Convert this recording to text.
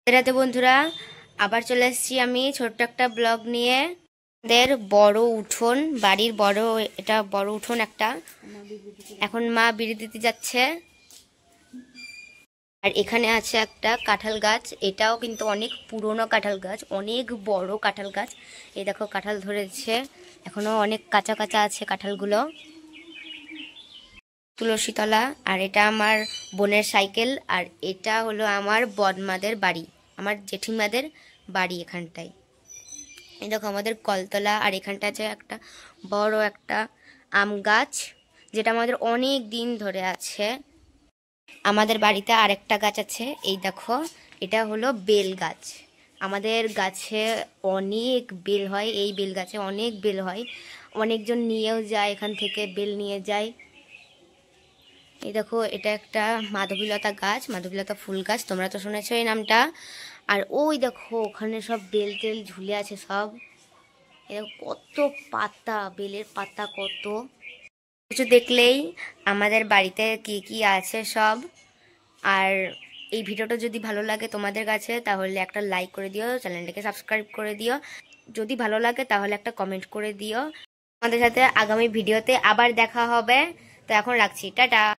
রাতে বন্ধুরা, আবার চলে এসেছি আমি ছোট্ট একটা ব্লগ নিয়ে। আমাদের বড় উঠোন, বাড়ির বড়, এটা বড় উঠোন একটা। এখন মা বিড়ি দিতে যাচ্ছে। আর এখানে আছে একটা কাঁঠাল গাছ, এটাও কিন্তু অনেক পুরনো কাঁঠাল গাছ, অনেক বড় কাঁঠাল গাছ। এই দেখো কাঁঠাল ধরেছে, এখনো অনেক কাঁচা কাঁচা আছে কাঁঠালগুলো। তুলসীতলা। আর এটা আমার বোনের সাইকেল। আর এটা হলো আমার বড়মাদের বাড়ি, আমার জেঠিমাদের বাড়ি এখানটায়। এই দেখো আমাদের কলতলা। আর এখানটা আছে একটা বড় একটা আম গাছ, যেটা আমাদের অনেক দিন ধরে আছে। আমাদের বাড়িতে আরেকটা গাছ আছে, এই দেখো, এটা হলো বেল গাছ। আমাদের গাছে অনেক বেল হয়, এই বেল গাছে অনেক বেল হয়, অনেকজন নিয়েও যায়, এখান থেকে বেল নিয়ে যায়। এই দেখো এটা একটা মাধবীলতা গাছ, মাধবীলতা ফুল গাছ, তোমরা তো শুনেছো এই নামটা। আর ওই দেখো ওখানে সব বেল টেল ঝুলে আছে সব। এরকম কত পাতা, বেলের পাতা কত কিছু দেখলেই আমাদের বাড়িতে কি কি আছে সব। আর এই ভিডিওটা যদি ভালো লাগে তোমাদের কাছে, তাহলে একটা লাইক করে দিও, চ্যানেলটাকে সাবস্ক্রাইব করে দিও। যদি ভালো লাগে তাহলে একটা কমেন্ট করে দিও। আমাদের সাথে আগামী ভিডিওতে আবার দেখা হবে। তো এখন রাখছি, টাটা।